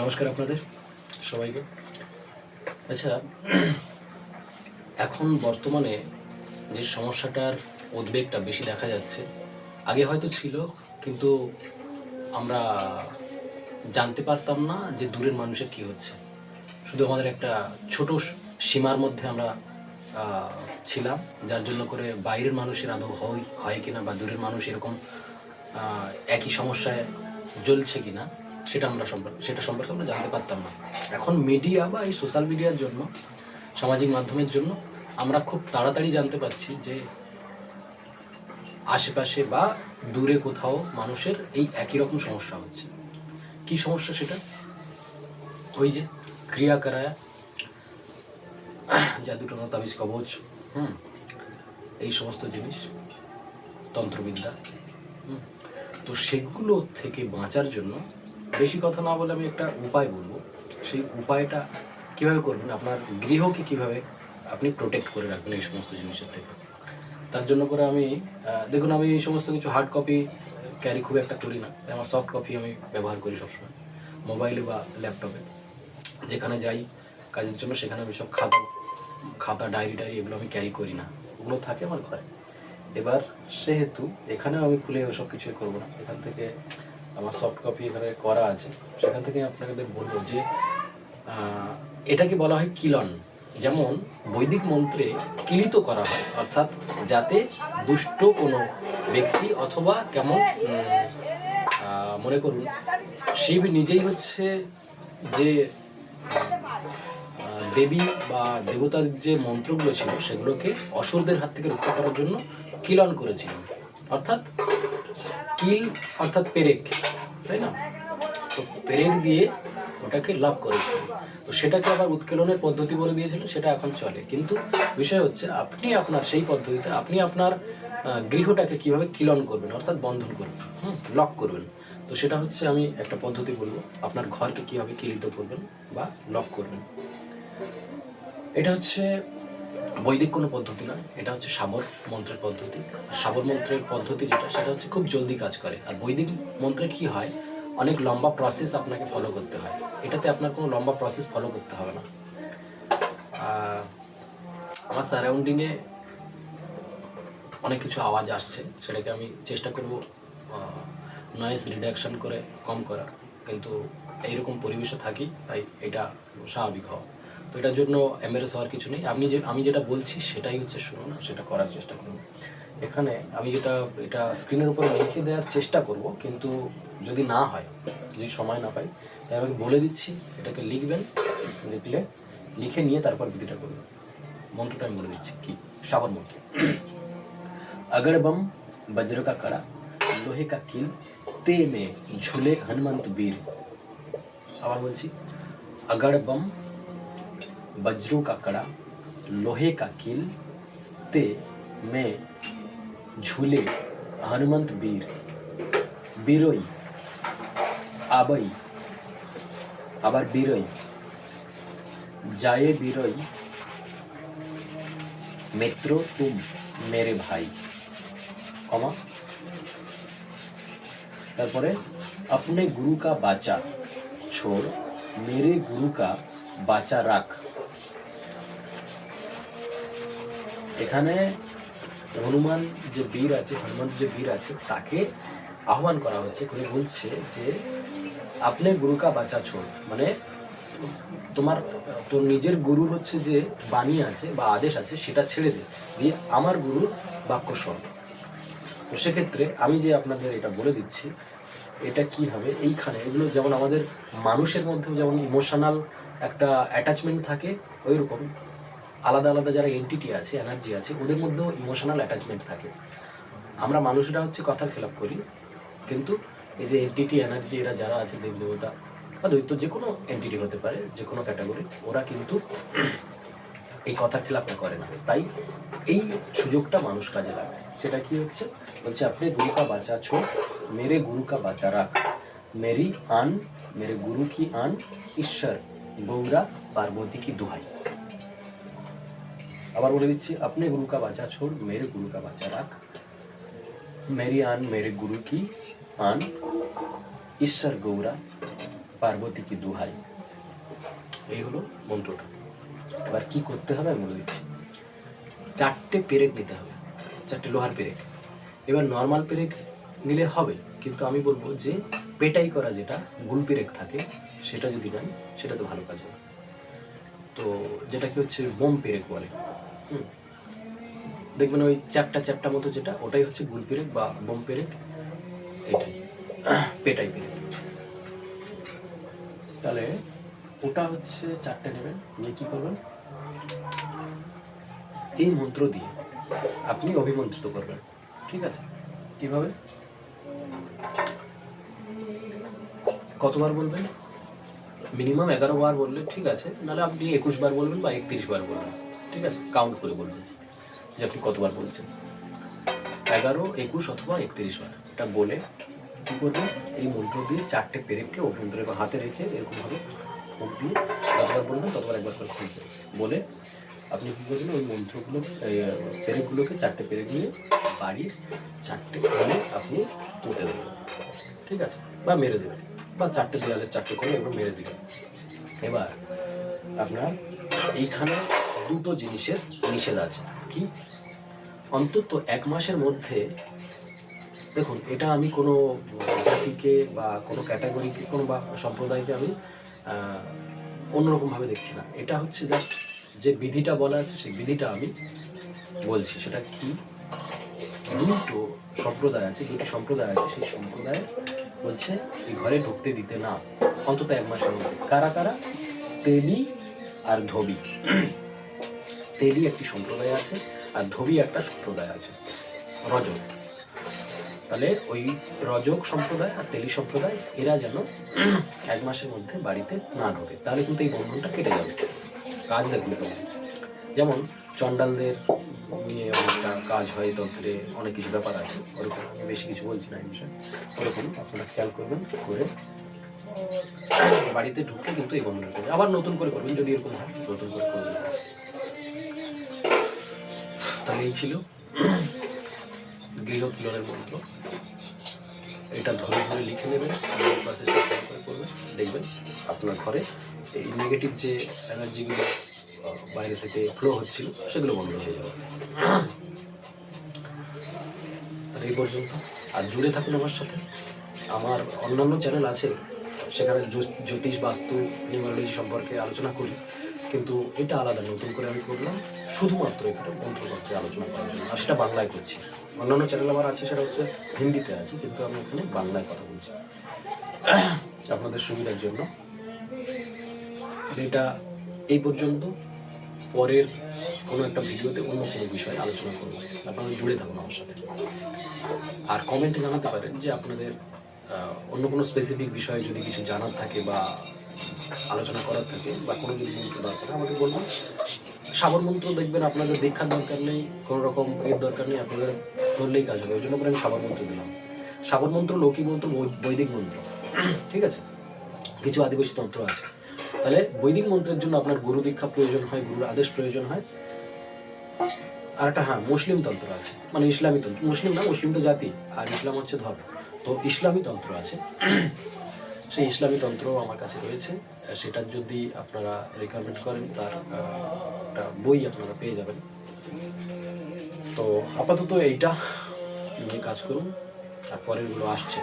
নমস্কার আপনাদের সবাইকে। আচ্ছা, এখন বর্তমানে যে সমস্যাটার উদ্বেগটা বেশি দেখা যাচ্ছে, আগে হয়তো ছিল, কিন্তু আমরা জানতে পারতাম না যে দূরের মানুষের কী হচ্ছে। শুধু আমাদের একটা ছোট সীমার মধ্যে আমরা ছিলাম, যার জন্য করে বাইরের মানুষের আদৌ হয় কিনা বা দূরের মানুষ এরকম একই সমস্যায় জ্বলছে কিনা সেটা সম্পর্কে আমরা জানতে পারতাম না। এখন মিডিয়া বা এই সোশ্যাল মিডিয়ার জন্য, সামাজিক মাধ্যমের জন্য আমরা খুব তাড়াতাড়ি জানতে পারছি যে আশেপাশে বা দূরে কোথাও মানুষের এই একই রকম সমস্যা হচ্ছে। কি সমস্যা সেটা? ওই যে ক্রিয়া করায়া, জাদুটোনা, তাবিজ কবচ, এই সমস্ত জিনিস, তন্ত্রবিদ্যা। তো সেগুলো থেকে বাঁচার জন্য বেশি কথা না বলে আমি একটা উপায় বলবো। সেই উপায়টা কীভাবে করবেন, আপনার গৃহকে কীভাবে আপনি প্রোটেক্ট করে রাখবেন এই সমস্ত জিনিসের থেকে। তার জন্য করে আমি দেখুন, আমি এই সমস্ত কিছু হার্ড কপি ক্যারি খুব একটা করি না। আমার সফট কপি আমি ব্যবহার করি সবসময়, মোবাইলে বা ল্যাপটপে। যেখানে যাই কাজের জন্য সেখানে আমি সব খাতা ডায়েরি এগুলো আমি ক্যারি করি না, ওগুলো থাকে আমার ঘরে। এবার সেহেতু এখানেও আমি খুলে ওসব কিছুই করবো না। এখান থেকে আমার সফট কপি এখানে করা আছে, সেখান থেকে আপনাদের বলবো যে এটাকে বলা হয় কিলন। যেমন বৈদিক মন্ত্রে কিলিত করা হয়, অর্থাৎ যাতে দুষ্ট কোনো ব্যক্তি অথবা কেমন মনে করুন শিব নিজেই হচ্ছে যে দেবী বা দেবতার যে মন্ত্রগুলো ছিল সেগুলোকে অসুরদের হাত থেকে রক্ষা করার জন্য কিলন করেছিলেন। অর্থাৎ কিল অর্থাৎ পেরেক, তাই না? তো পেরেক দিয়ে ওটাকে লক করেছিলেন। তো সেটাকে আবার উৎকেলনের পদ্ধতি বলে দিয়েছিলেন, সেটা এখন চলে। কিন্তু বিষয় হচ্ছে আপনি আপনার সেই পদ্ধতিতে আপনি আপনার গৃহটাকে কিভাবে কিলন করবেন, অর্থাৎ বন্ধন করবেন, লক করবেন। তো সেটা হচ্ছে আমি একটা পদ্ধতি বলবো, আপনার ঘরকে কিভাবে কিলিত করবেন বা লক করবেন। এটা হচ্ছে বৈদিক কোনো পদ্ধতি নয়, এটা হচ্ছে সাবর মন্ত্রের পদ্ধতি। সাবর মন্ত্রের পদ্ধতি যেটা, সেটা হচ্ছে খুব জলদি কাজ করে। আর বৈদিক মন্ত্রে কি হয়, অনেক লম্বা প্রসেস আপনাকে ফলো করতে হয়। এটাতে আপনার কোনো লম্বা প্রসেস ফলো করতে হবে না। আমার সারাউন্ডিংয়ে অনেক কিছু আওয়াজ আসছে, সেটাকে আমি চেষ্টা করব নয়েজ রিডাকশন করে কম করার, কিন্তু এইরকম পরিবেশে থাকি তাই এটা স্বাভাবিক হওয়া। তো এটার জন্য এমবারেস হওয়ার কিছু নেই। আমি যেটা বলছি সেটাই হচ্ছে শুনুন, সেটা করার চেষ্টা করুন। এখানে আমি এটা স্ক্রিনের উপরে লিখে দেওয়ার চেষ্টা করব, কিন্তু যদি না হয়, যদি সময় না পাই, তাই আমি বলে দিচ্ছি, এটাকে লিখবেন। লিখে নিয়ে তারপর বিধিটা করবেন। মন্ত্রটা আমি বলে দিচ্ছি কি, সাবর মন্ত্র। अगड़ बम वज्र का कड़ा, लोहे का कील, ते में झूले हनुमंत वीर। আবার বলছি, अगड़ बम वज्रों का कड़ा, लोहे का कील, ते में झूले हनुमंत वीर। বিরই আবাই, আবার বিরই जाए বিরই, मित्र तुम मेरे भाई, कमा তারপরে अपने गुरु का बाचा छोड़, मेरे गुरु का बाचा রাখ। এখানে হনুমান যে বীর আছে, হনুমন্ত যে বীর আছে, তাকে আহ্বান করা হচ্ছে, করে বলছে যে আপনি গুরু কা বাচা ছোড়, মানে তোর নিজের গুরুর হচ্ছে যে বাণী আছে বা আদেশ আছে সেটা ছেড়ে দিয়ে আমার গুরুর বাক্য শোন। তো সেক্ষেত্রে আমি যে আপনাদের এটা বলে দিচ্ছি, এটা কি হবে, এইখানে এগুলো যেমন আমাদের মানুষের মধ্যেও যেমন ইমোশনাল একটা অ্যাটাচমেন্ট থাকে, ওই রকম আলাদা আলাদা যারা এন্টিটি আছে, এনার্জি আছে, ওদের মধ্যেও ইমোশনাল অ্যাটাচমেন্ট থাকে। আমরা মানুষরা হচ্ছে কথার খেলাপ করি, কিন্তু এই যে এন্টিটি এনার্জি এরা যারা আছে, দেবদেবতা বা দৈত্য, যে কোনো এন্টিটি হতে পারে, যে কোনো ক্যাটাগরি, ওরা কিন্তু এই কথার খেলাপটা করে না। তাই এই সুযোগটা মানুষ কাজে লাগায়। সেটা কি হচ্ছে, বলছে আপনি গুরু কা বাচা ছোড়, মেরে গুরু কা বাচা রাখ, মেরি আন, মেরে গুরু কি আন, ঈশ্বর গৌরা পার্বতী কি দুহাই। আবার বলে দিচ্ছি, আপনি গুরু কা বাচা ছোড়, মেরে গুরু কা বাচা রাখ, मेरी आन मेरे गुरु की आन, ঈশ্বর গৌরা পার্বতী কি দুহাই, এই হলো মন্ত্রটা। এবার কি করতে হবে আমি বলে দিচ্ছি। 4টে পেরেক নিতে হবে, 4টে লোহার পেরেক। এবার নর্মাল পেরেক নিলে হবে, কিন্তু আমি বলবো যে পেটাই করা যেটা গুল পেরেক থাকে সেটা যদি নেন সেটা তো ভালো কাজ হবে। তো যেটাকে হচ্ছে বোম পেরেক বলে, দেখবেন ওই চ্যাপটা চ্যাপটা মতো যেটা, ওটাই হচ্ছে গুল পেরেক বা বোম পেরেক, এটাই পেটাই পেরেক। তাহলে ওটা হচ্ছে 4টে নেবেন, নিয়ে কী করবেন, এই মন্ত্র দিয়ে আপনি অভিমন্ত্রিত করবেন। ঠিক আছে, কিভাবে, কতবার বলবেন, মিনিমাম 11 বার বললে ঠিক আছে, নাহলে আপনি 21 বার বলবেন বা 31 বার বলবেন। ঠিক আছে, কাউন্ট করে বলবেন যে আপনি কতবার বলছেন, 11, 21 অথবা 31 বার। এটা বলে কী করবেন, এই মন্ত্র দিয়ে 4টে পেরেককে অভ্যন্তরে হাতে রেখে এরকমভাবে মুখ দিয়ে যতবার বলবেন ততবার একবার করে খুলবেন। বলে আপনি কী করবেন, ওই মন্ত্রগুলো পেরেকগুলোকে 4টে পেরেক নিয়ে বাড়ির 4টে কোণে আপনি পুঁতে দেবেন। ঠিক আছে, বা মেরে দেবেন, বা 4টে দেওয়ালের 4টে কোণে এগুলো মেরে দেবেন। এবার আপনার এইখানে 2টো জিনিসের নিষেধ আছে। কি, অন্তত 1 মাসের মধ্যে, দেখুন এটা আমি কোনো জাতিকে বা কোনো ক্যাটাগরিকে কোনো বা সম্প্রদায়কে আমি অন্যরকমভাবে দেখছি না। এটা হচ্ছে জাস্ট যে বিধিটা বলা আছে সেই বিধিটা আমি বলছি। সেটা কি, 2টো সম্প্রদায় আছে, 2টি সম্প্রদায় আছে, সেই সম্প্রদায় বলছে এই ঘরে ঢুকতে দিতে না অন্তত 1 মাসের মধ্যে। কারা কারা, তেলি আর ধোবি। তেলি একটি সম্প্রদায় আছে আর ধোবি একটা সম্প্রদায় আছে, রজক। তাহলে ওই রজক সম্প্রদায় আর তেলি সম্প্রদায় এরা যেন 1 মাসের মধ্যে বাড়িতে না ঢোকে, তাহলে কিন্তু এই বন্ধনটা কেটে যাবে। কাজ দেখুন কেমন, যেমন চণ্ডালদের নিয়ে অনেকটা কাজ হয়, তন্ত্রে অনেক কিছু ব্যাপার আছে, ওরকম আমি বেশি কিছু বলছি না এই বিষয়ে। ওরকম আপনারা খেয়াল করবেন, করে বাড়িতে ঢুকলে কিন্তু এই বন্ধনটা করবে। আবার নতুন করে করবেন যদি এরকম হয়, নতুন করে করবেন। তাহলে এই ছিল গৃহ কিরণের মন্ত্র। এটা ধরে ধরে লিখে নেবেন, পাশে করবেন, দেখবেন আপনার ঘরে এই নেগেটিভ যে এনার্জিগুলো বাইরে থেকে ফ্লো হচ্ছিল সেগুলো বন্ধ হয়ে যাবে। আর এই পর্যন্ত, আর জুড়ে থাকুন আমার সাথে। আমার অন্যান্য চ্যানেল আছে, সেখানে জ্যোতিষ, বাস্তু, নিউমারোলজি সম্পর্কে আলোচনা করি, কিন্তু এটা আলাদা নতুন করে আমি করলাম শুধুমাত্র এখানে মন্ত্রতন্ত্রে আলোচনা করার জন্য, আর সেটা বাংলায় করছি। অন্যান্য চ্যানেল আমার আছে, সেটা হচ্ছে হিন্দিতে আছে, কিন্তু আমি এখানে বাংলায় কথা বলছি আপনাদের সুবিধার জন্য। এটা এই পর্যন্ত, পরের কোনো একটা ভিডিওতে অন্য কোনো বিষয়ে আলোচনা করবো। আপনারা জুড়ে থাকুন আমার সাথে, আর কমেন্টে জানাতে পারেন যে আপনাদের অন্য কোনো স্পেসিফিক বিষয়ে যদি কিছু জানার থাকে বা আলোচনা করার থাকে, বা কোনো যদি মন্ত্র দরকার আমাকে বলবেন। সাবর মন্ত্র দেখবেন আপনাদের দীক্ষার দরকার নেই, কোনো রকম এর দরকার নেই, আপনাদের ধরলেই কাজ হবে, ওই জন্য করে আমি সাবর মন্ত্র দিলাম। সাবর মন্ত্র, লৌকিক মন্ত্র, বৈদিক মন্ত্র, ঠিক আছে, কিছু আদিবাসী তন্ত্র আছে। তাহলে বৈদিক মন্ত্রের জন্য আপনার গুরু দীক্ষা প্রয়োজন হয়, গুরুর আদেশ প্রয়োজন হয়। আর একটা মুসলিম তন্ত্র আছে, মানে ইসলামী তন্ত্র, মুসলিম না, মুসলিম তো জাতি আর ইসলাম হচ্ছে ধর্ম, তো ইসলামী তন্ত্র আছে। সেই ইসলামী তন্ত্র আমার কাছে রয়েছে, সেটার যদি আপনারা রিকমেন্ড করেন তার একটা বই আপনারা পেয়ে যাবেন। তো আপাতত এইটা নিয়ে কাজ করুন, আর পরেরগুলো আসছে।